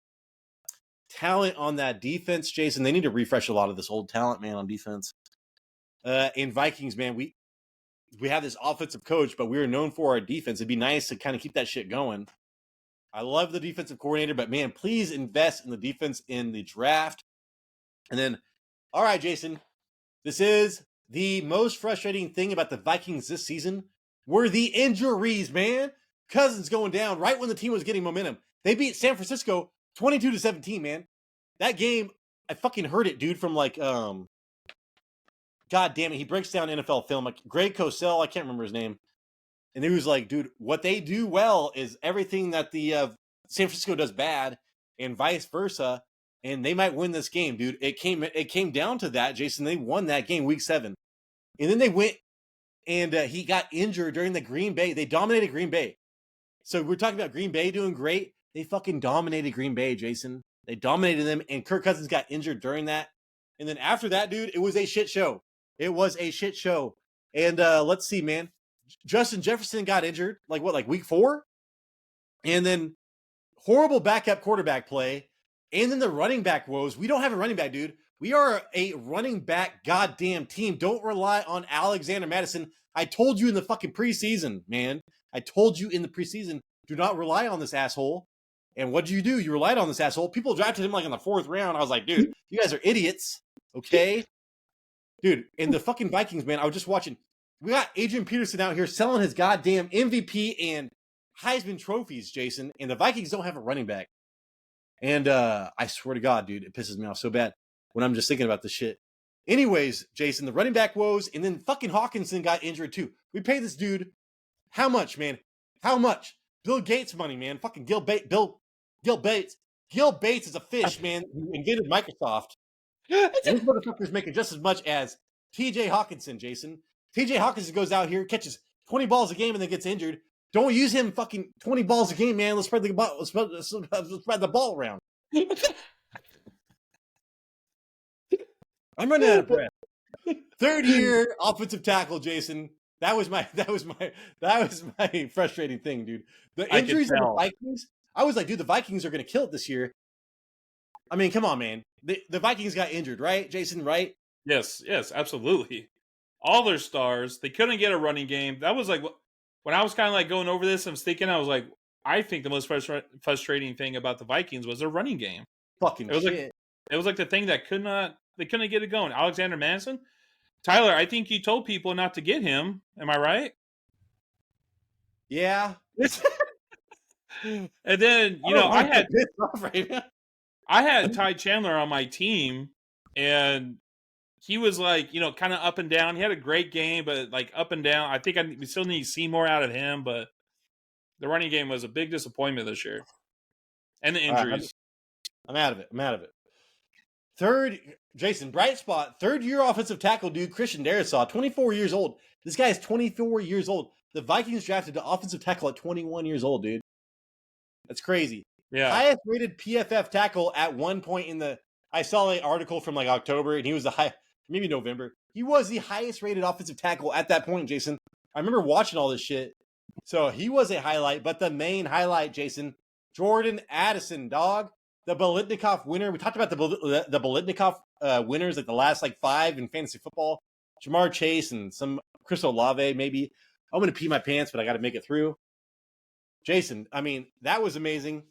[SPEAKER 3] talent on that defense, Jason, they need to refresh a lot of this old talent, man, on defense. In Vikings, man, we have this offensive coach, but we are known for our defense. It'd be nice to kind of keep that shit going. I love the defensive coordinator, but man, please invest in the defense in the draft. And then, all right, Jason, this is the most frustrating thing about the Vikings this season were the injuries, man. Cousins going down right when the team was getting momentum. They beat San Francisco 22-17, man. That game, I fucking heard it, dude, from God damn it, he breaks down NFL film. Greg Cosell, I can't remember his name. And he was like, dude, what they do well is everything that the San Francisco does bad and vice versa. And they might win this game, dude. It came down to that, Jason. They won that game week 7. And then they went and he got injured during the Green Bay. They dominated Green Bay. So we're talking about Green Bay doing great. They fucking dominated Green Bay, Jason. They dominated them, and Kirk Cousins got injured during that. And then after that, dude, it was a shit show. It was a shit show. And let's see, man. Justin Jefferson got injured, like week 4? And then horrible backup quarterback play. And then the running back woes. We don't have a running back, dude. We are a running back goddamn team. Don't rely on Alexander Madison. I told you in the fucking preseason, man. I told you in the preseason, do not rely on this asshole. And what did you do? You relied on this asshole. People drafted him in the 4th round. I was like, dude, you guys are idiots. Okay? Dude, and the fucking Vikings, man, I was just watching. We got Adrian Peterson out here selling his goddamn MVP and Heisman trophies, Jason. And the Vikings don't have a running back. And I swear to God, dude, it pisses me off so bad when I'm just thinking about this shit. Anyways, Jason, the running back woes, and then fucking Hawkinson got injured too. We paid this dude how much, man? How much? Bill Gates money, man. Fucking Gil Bates. Gil Bates is a fish, man. Who invented Microsoft. And this motherfucker's making just as much as TJ Hawkinson, Jason. TJ Hawkinson goes out here, catches 20 balls a game, and then gets injured. Don't use him fucking 20 balls a game, man. Let's spread the ball, let's spread the ball around. I'm running out of breath. Third year offensive tackle, Jason. That was my frustrating thing, dude. The injuries of the Vikings. I was like, dude, the Vikings are going to kill it this year. I mean, come on, man. The Vikings got injured, right, Jason? Right?
[SPEAKER 1] Yes, absolutely. All their stars. They couldn't get a running game. That was like when I was kind of like going over this. I was like, I think the most frustrating thing about the Vikings was their running game.
[SPEAKER 3] Fucking shit.
[SPEAKER 1] It was like the thing that they couldn't get it going. Alexander Madison. Tyler, I think you told people not to get him. Am I right?
[SPEAKER 3] Yeah.
[SPEAKER 1] And then, I had Ty Chandler on my team, and he was like, kind of up and down. He had a great game, but like up and down. I think we still need to see more out of him, but the running game was a big disappointment this year. And the injuries.
[SPEAKER 3] I'm out of it. Third, Jason, bright spot, third-year offensive tackle dude, Christian Darrisaw, 24 years old. This guy is 24 years old. The Vikings drafted the offensive tackle at 21 years old, dude. That's crazy.
[SPEAKER 1] Yeah.
[SPEAKER 3] Highest rated PFF tackle at one point I saw an article from like October, and he was maybe November. He was the highest rated offensive tackle at that point, Jason. I remember watching all this shit. So he was a highlight, but the main highlight, Jason, Jordan Addison, dog. The Bolitnikov winner. We talked about the Bolitnikov winners, like the last like 5 in fantasy football. Jamar Chase and some Chris Olave, maybe. I'm going to pee my pants, but I got to make it through. Jason, I mean, that was amazing.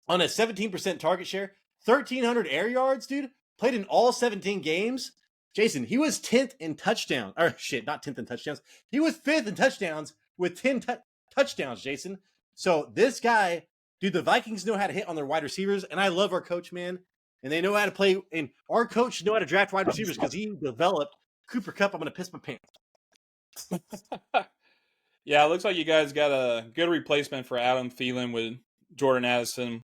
[SPEAKER 3] On a 17% target share, 1,300 air yards, dude. Played in all 17 games. Jason, he was 10th in touchdowns. Or shit, not 10th in touchdowns. He was 5th in touchdowns with 10 touchdowns, Jason. So this guy... Dude, the Vikings know how to hit on their wide receivers, and I love our coach, man. And they know how to play, and our coach know how to draft wide receivers because he developed Cooper Kupp. I'm going to piss my pants.
[SPEAKER 1] Yeah, it looks like you guys got a good replacement for Adam Thielen with Jordan Addison.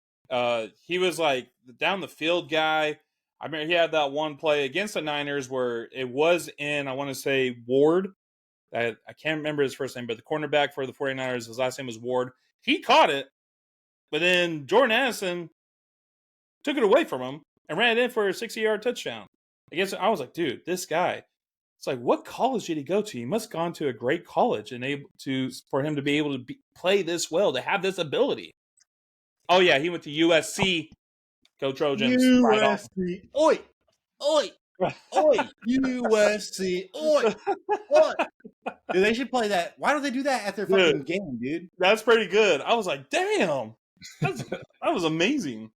[SPEAKER 1] He was like the down the field guy. I mean, he had that one play against the Niners where it was in, I want to say, Ward. I can't remember his first name, but the cornerback for the 49ers, his last name was Ward. He caught it. But then Jordan Addison took it away from him and ran it in for a 60-yard touchdown. I was like, dude, this guy. It's like, what college did he go to? He must have gone to a great college for him to be able to play this well, to have this ability. Oh, yeah, he went to USC. Go Trojans.
[SPEAKER 3] USC. Oi. USC. Oi. Dude, they should play that. Why don't they do that at their fucking game, dude?
[SPEAKER 1] That's pretty good. I was like, damn. That was amazing.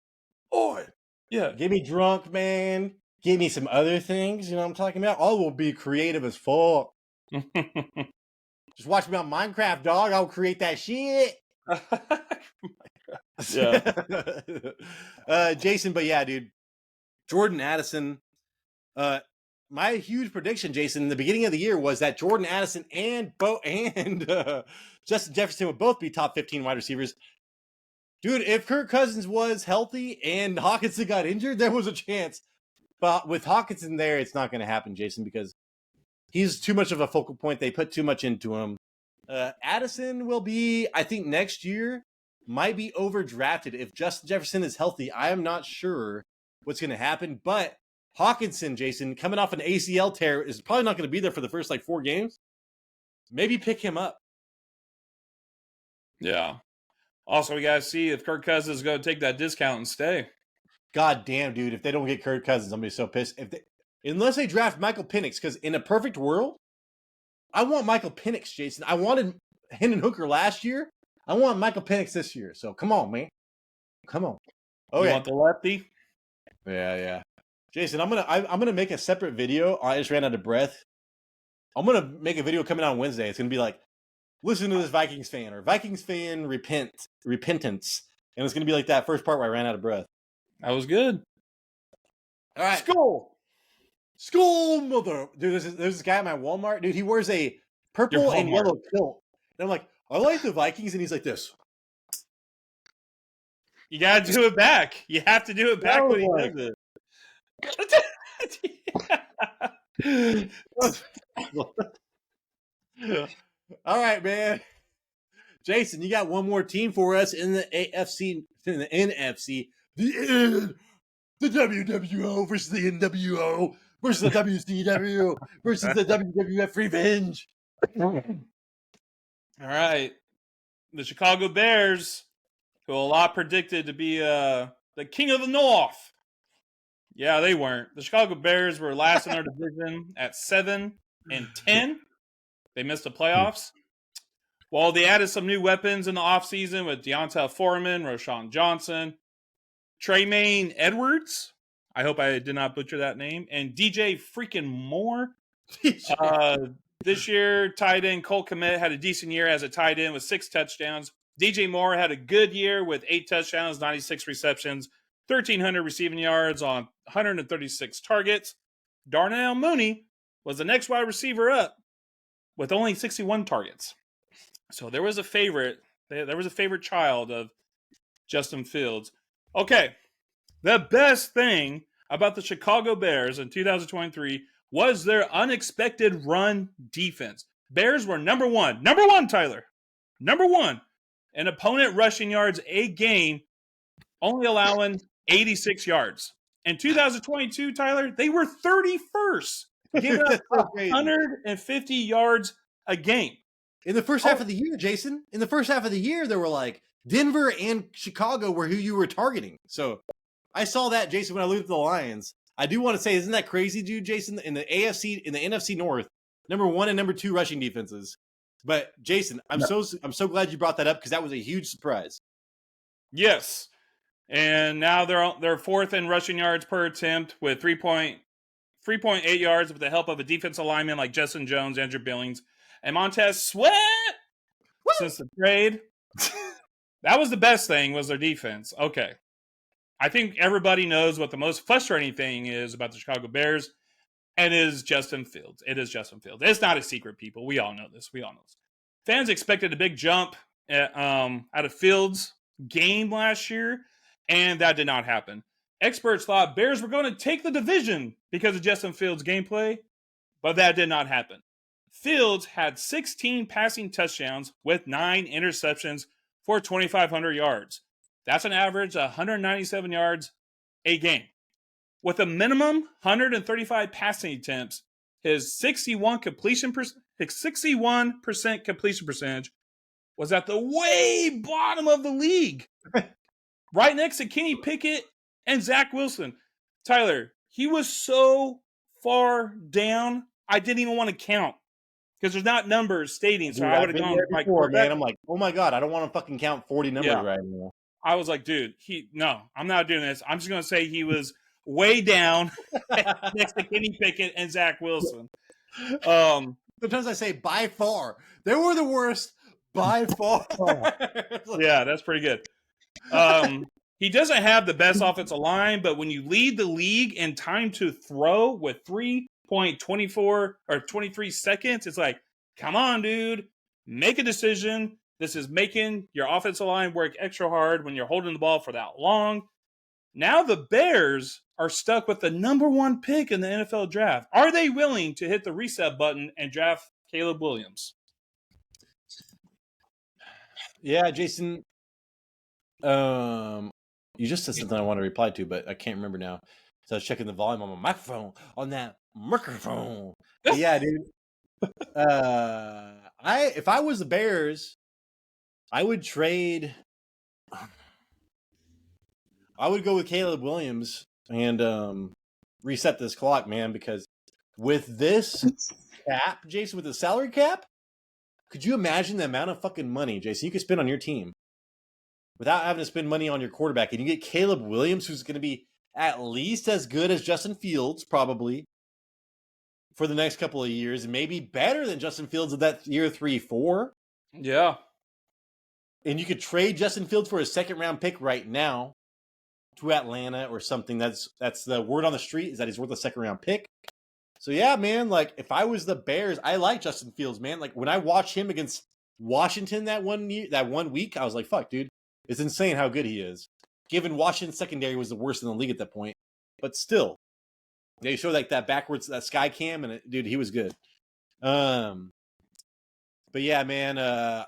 [SPEAKER 3] Oi.
[SPEAKER 1] Yeah.
[SPEAKER 3] Get me drunk, man. Give me some other things. You know what I'm talking about? All will be creative as fuck. Just watch me on Minecraft, dog. I'll create that shit.
[SPEAKER 1] Yeah.
[SPEAKER 3] Jason, but yeah, dude. Jordan Addison. My huge prediction, Jason, in the beginning of the year was that Jordan Addison and Justin Jefferson would both be top 15 wide receivers. Dude, if Kirk Cousins was healthy and Hawkinson got injured, there was a chance. But with Hawkinson there, it's not going to happen, Jason, because he's too much of a focal point. They put too much into him. Addison will be, I think, next year, might be overdrafted. If Justin Jefferson is healthy, I am not sure what's going to happen. But Hawkinson, Jason, coming off an ACL tear, is probably not going to be there for the first, 4 games. Maybe pick him up.
[SPEAKER 1] Yeah. Also, we got to see if Kirk Cousins is going to take that discount and stay.
[SPEAKER 3] God damn, dude. If they don't get Kirk Cousins, I'm going to be so pissed. Unless they draft Michael Penix, because in a perfect world, I want Michael Penix, Jason. I wanted Hendon Hooker last year. I want Michael Penix this year. So come on, man. Come on.
[SPEAKER 1] Okay. You want the lefty?
[SPEAKER 3] Yeah. Jason, I'm gonna make a separate video. I just ran out of breath. I'm gonna make a video coming out Wednesday. It's gonna be like, listen to this Vikings fan, or Vikings fan repentance, and it's gonna be like that first part where I ran out of breath.
[SPEAKER 1] That was good.
[SPEAKER 3] All right, school, mother. Dude, there's this guy at my Walmart. Dude, he wears a purple and yellow kilt, and I'm like, I like the Vikings, and he's like this.
[SPEAKER 1] You gotta do it back. You have to do it back when he does it.
[SPEAKER 3] All right, man. Jason, you got one more team for us in the AFC, in the NFC, the WWO versus the NWO versus the WCW versus the WWF Revenge.
[SPEAKER 1] All right. The Chicago Bears, who a lot predicted to be the king of the North. Yeah, they weren't. The Chicago Bears were last in their division at 7-10. They missed the playoffs. Well, they added some new weapons in the offseason with Deonta Foreman, Roshan Johnson, Tremaine Edwards. I hope I did not butcher that name. And DJ freaking Moore. This year, tight end Cole Kmet had a decent year as a tight end with 6 touchdowns. DJ Moore had a good year with 8 touchdowns, 96 receptions, 1,300 receiving yards on 136 targets. Darnell Mooney was the next wide receiver up with only 61 targets. So there was a favorite. There was a favorite child of Justin Fields. Okay, the best thing about the Chicago Bears in 2023 was their unexpected run defense. Bears were number one, Tyler, number one in opponent rushing yards a game, only allowing 86 yards. In 2022, Tyler, they were 31st, giving up 150 yards a game.
[SPEAKER 3] In the first half of the year, Jason, in the first half of the year, there were like Denver and Chicago were who you were targeting. So I saw that, Jason, when I looked at the Lions. I do want to say, isn't that crazy, dude, Jason? In the AFC, in the NFC North, number 1 and number 2 rushing defenses. But Jason, I'm so glad you brought that up because that was a huge surprise.
[SPEAKER 1] Yes, and now they're 4th in rushing yards per attempt with 3.8 yards with the help of a defensive lineman like Justin Jones, Andrew Billings, and Montez Sweat. Woo! Since the trade. That was the best thing, was their defense. Okay. I think everybody knows what the most frustrating thing is about the Chicago Bears, and it is Justin Fields. It is Justin Fields. It's not a secret, people. We all know this. Fans expected a big jump out of Fields' game last year, and that did not happen. Experts thought Bears were going to take the division because of Justin Fields' gameplay, but that did not happen. Fields had 16 passing touchdowns with 9 interceptions for 2,500 yards. That's an average of 197 yards a game. With a minimum 135 passing attempts, his 61% completion percentage was at the way bottom of the league. Right next to Kenny Pickett and Zach Wilson. Tyler, he was so far down, I didn't even want to count. Because there's not numbers stating, so I would have gone
[SPEAKER 3] there before, man. I'm like, oh my God, I don't want to fucking count 40 numbers right now.
[SPEAKER 1] I was like, dude, no, I'm not doing this. I'm just going to say he was way down next to Kenny Pickett and Zach Wilson.
[SPEAKER 3] Sometimes I say by far. They were the worst by far.
[SPEAKER 1] Yeah, that's pretty good. He doesn't have the best offensive line, but when you lead the league in time to throw with 3.24 or 23 seconds, it's like, come on, dude, make a decision. This is making your offensive line work extra hard when you're holding the ball for that long. Now the Bears are stuck with the number 1 pick in the NFL draft. Are they willing to hit the reset button and draft Caleb Williams?
[SPEAKER 3] Yeah, Jason. You just said something I want to reply to, but I can't remember now. So I was checking the volume on my microphone, on that microphone. Yeah, dude. If I was the Bears, I would trade. I would go with Caleb Williams and reset this clock, man, because with this cap, Jason, with the salary cap, could you imagine the amount of fucking money, Jason, you could spend on your team without having to spend money on your quarterback? And you get Caleb Williams, who's going to be at least as good as Justin Fields, probably, for the next couple of years, and maybe better than Justin Fields of that year 3-4.
[SPEAKER 1] Yeah.
[SPEAKER 3] And you could trade Justin Fields for a second-round pick right now to Atlanta or something. That's the word on the street, is that he's worth a second-round pick. So, yeah, man, like, if I was the Bears, I like Justin Fields, man. Like, when I watched him against Washington that 1 week, I was like, fuck, dude. It's insane how good he is. Given Washington's secondary was the worst in the league at that point. But still, They showed like that backwards, that sky cam, and dude, he was good. But yeah, man,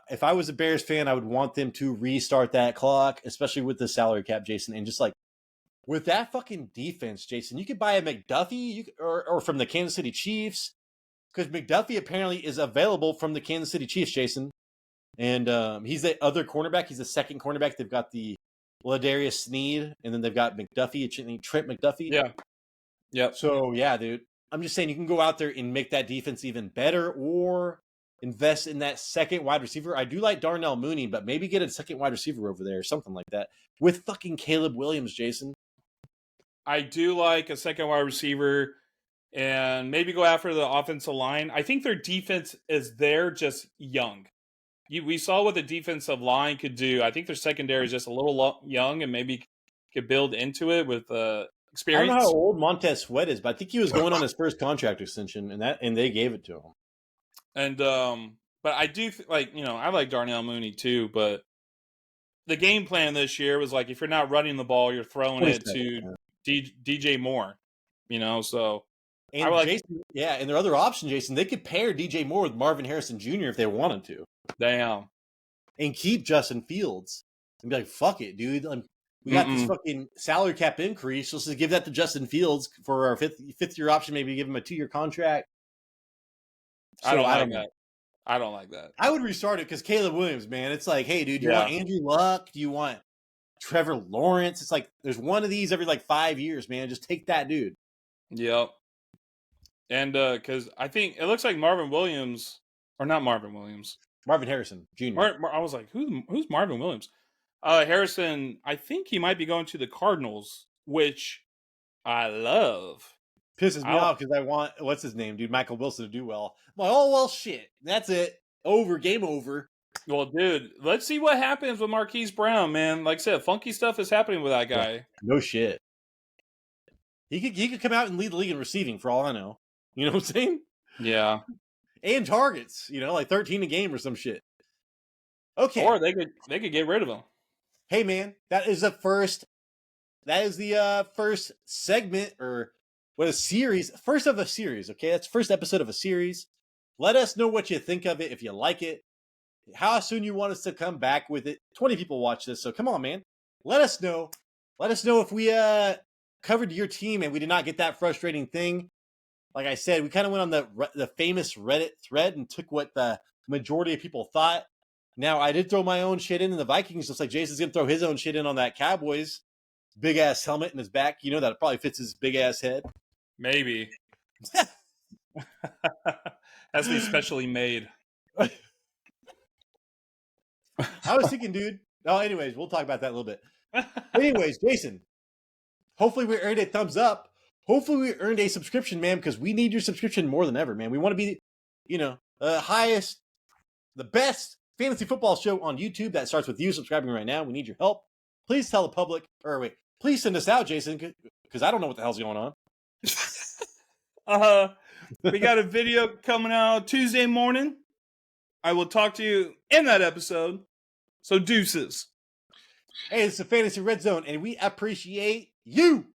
[SPEAKER 3] if I was a Bears fan, I would want them to restart that clock, especially with the salary cap, Jason, and just like with that fucking defense, Jason, you could buy a McDuffie, or from the Kansas City Chiefs, because McDuffie apparently is available from the Kansas City Chiefs, Jason, and he's the other cornerback. He's the second cornerback. They've got the Ladarius Sneed, and then they've got McDuffie, Trent McDuffie.
[SPEAKER 1] Yeah. Yep.
[SPEAKER 3] So yeah, dude, I'm just saying you can go out there and make that defense even better, or invest in that second wide receiver. I do like Darnell Mooney, but maybe get a second wide receiver over there or something like that with fucking Caleb Williams, Jason.
[SPEAKER 1] I do like a second wide receiver and maybe go after the offensive line. I think their defense is there, just young. We saw what the defensive line could do. I think their secondary is just a little young and maybe could build into it with experience.
[SPEAKER 3] I don't know how old Montez Sweat is, but I think he was going on his first contract extension, and they gave it to him.
[SPEAKER 1] And but I do I like Darnell Mooney too, but the game plan this year was like if you're not running the ball, you're throwing it to DJ Moore. So
[SPEAKER 3] and Jason, and their other option, Jason, they could pair DJ Moore with Marvin Harrison Jr. if they wanted to.
[SPEAKER 1] Damn.
[SPEAKER 3] And keep Justin Fields and be like, fuck it, dude. We got this fucking salary cap increase. Let's just give that to Justin Fields for our fifth year option. Maybe give him a 2-year contract.
[SPEAKER 1] So, I don't like that.
[SPEAKER 3] I would restart it because Caleb Williams, man. It's like, hey, dude, do you want Andrew Luck? Do you want Trevor Lawrence? It's like there's one of these every like 5 years, man. Just take that dude.
[SPEAKER 1] Yep. And because I think it looks like Marvin Harrison Jr. I was like, who's Marvin Williams? Harrison, I think he might be going to the Cardinals, which I love.
[SPEAKER 3] Pisses me off because I want, what's his name, dude, Michael Wilson to do well. I'm like, oh, well, shit. That's it. Game over.
[SPEAKER 1] Well, dude, let's see what happens with Marquise Brown, man. Like I said, funky stuff is happening with that guy.
[SPEAKER 3] No shit. He could come out and lead the league in receiving for all I know. You know what I'm saying?
[SPEAKER 1] Yeah.
[SPEAKER 3] And targets, like 13 a game or some shit. Okay.
[SPEAKER 1] Or they could get rid of him.
[SPEAKER 3] Hey, man, that is the first segment, or what, a series, first of a series, okay? That's the first episode of a series. Let us know what you think of it, if you like it, how soon you want us to come back with it. 20 people watch this, so come on, man. Let us know. Let us know if we covered your team and we did not get that frustrating thing. Like I said, we kind of went on the famous Reddit thread and took what the majority of people thought. Now, I did throw my own shit in the Vikings, just like Jason's going to throw his own shit in on that Cowboys big-ass helmet in his back. That probably fits his big-ass head.
[SPEAKER 1] Maybe. Has to be specially made.
[SPEAKER 3] I was thinking, dude. Oh, anyways, we'll talk about that a little bit. Anyways, Jason, hopefully we earned a thumbs up. Hopefully we earned a subscription, man, because we need your subscription more than ever, man. We want to be, highest, the best fantasy football show on YouTube. That starts with you subscribing right now. We need your help. Please tell the public, please send us out, Jason, because I don't know what the hell's going on.
[SPEAKER 1] We got a video coming out Tuesday morning. I will talk to you in that episode. So deuces.
[SPEAKER 3] Hey, it's the Fantasy Red Zone, and we appreciate you.